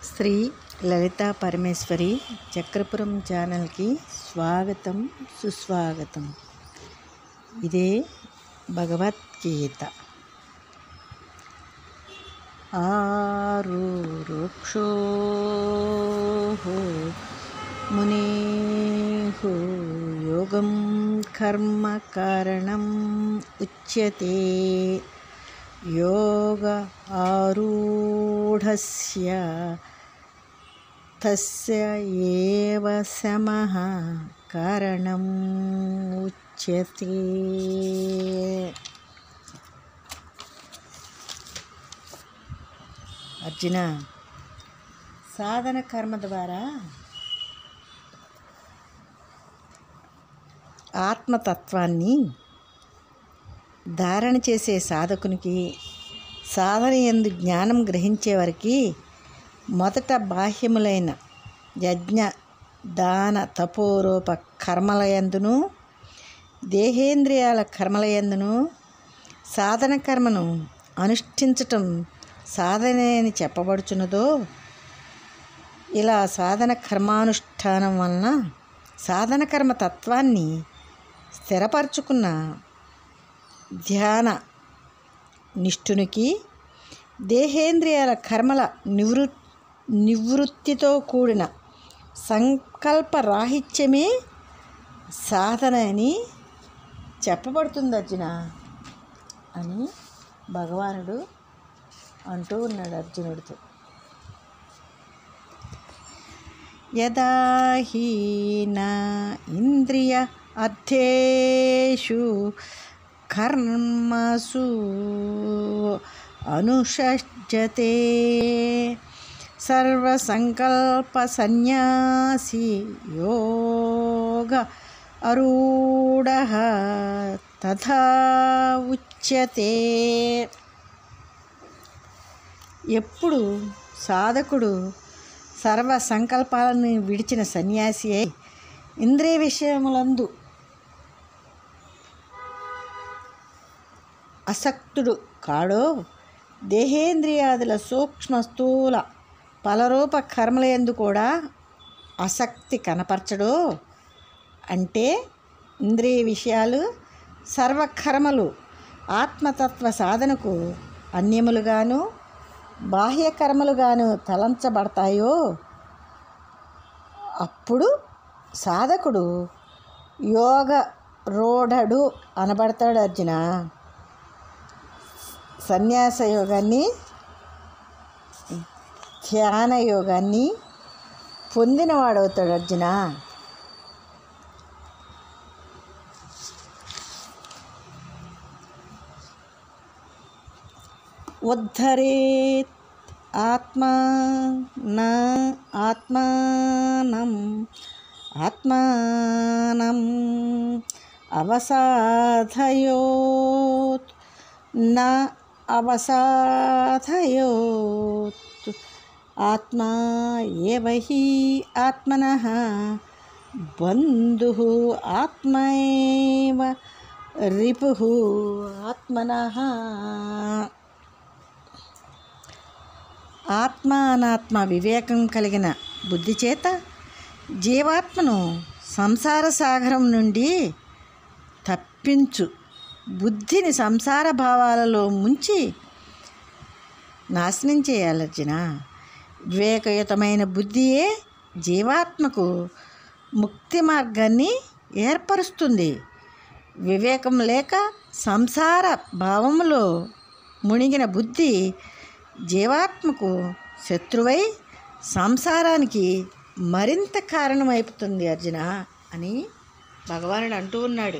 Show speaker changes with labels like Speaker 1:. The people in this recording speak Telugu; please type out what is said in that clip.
Speaker 1: శ్రీ లలితా పరమేశ్వరి చక్రపురం ఛానల్కి స్వాగతం సుస్వాగతం. ఇదే భగవద్గీత. ఆరురుక్షో మునేః యోగం కర్మ కారణం ఉచ్యతే. యోగ ఆరూఢస్య తస్య ఏవ శమః కారణం ఉచ్యతే. అర్జున, సాధన కర్మ ద్వారా ఆత్మతత్వాన్ని ధారణ చేసే సాధకునికి, సాధన యందు జ్ఞానం గ్రహించేవారికి మొదట బాహ్యములైన యజ్ఞ దాన తపోరూప కర్మలయందును, దేహేంద్రియాల కర్మలయందును సాధన కర్మను అనుష్ఠించటం సాధన అని చెప్పబడుచున్నదో, ఇలా సాధన కర్మానుష్ఠానం వలన సాధన కర్మ తత్వాన్ని స్థిరపరచుకున్న ధ్యాన నిష్ఠునికి దేహేంద్రియాల కర్మల నివృత్తితో కూడిన సంకల్ప రాహిత్యమే సాధన అని చెప్పబడుతుంది అర్జున అని భగవానుడు అంటూ ఉన్నాడు అర్జునుడితో. యదా హి నా ఇంద్రియ అర్థేషు కర్మసు అనుషజ్జతే సర్వసంకల్ప సన్యాసి యోగ ఆరూఢః తథా ఉచ్యతే. ఎప్పుడు సాధకుడు సర్వ సంకల్పాలను విడిచిన సన్యాసి అయి ఇంద్రియ విషయములందు అసక్తుడు కాడో, దేహేంద్రియాదుల సూక్ష్మ స్థూల ఫలరూప కర్మలయందు కూడా ఆసక్తి కనపరచడో, అంటే ఇంద్రియ విషయాలు సర్వకర్మలు ఆత్మతత్వ సాధనకు అన్యములుగాను బాహ్యకర్మలుగాను తలంచబడతాయో, అప్పుడు సాధకుడు యోగ రూఢుడు అనబడతాడు అర్జున. సన్యాస యోగాన్ని, ధ్యాన యోగాన్ని పొందినవాడవుతాడు అర్జున. ఉద్ధరేత్ ఆత్మానం అవసాధయోత్ నా అవసాధయోత్ ఆత్మా ఏవ హి ఆత్మనః బంధుః ఆత్మైవ రిపుః ఆత్మనః. ఆత్మ అనాత్మ వివేకం కలిగిన బుద్ధి చేత జీవాత్మను సంసార సాగరం నుండి తప్పించు బుద్ధిని సంసార భావాలలో ముంచి నాశనం చేయాలి అర్జున. వివేకయుతమైన బుద్ధియే జీవాత్మకు ముక్తి మార్గాన్ని ఏర్పరుస్తుంది. వివేకం లేక సంసార భావములో మునిగిన బుద్ధి జీవాత్మకు శత్రువై సంసారానికి మరింత కారణమైపోతుంది అర్జున అని భగవానుడు అంటూ ఉన్నాడు.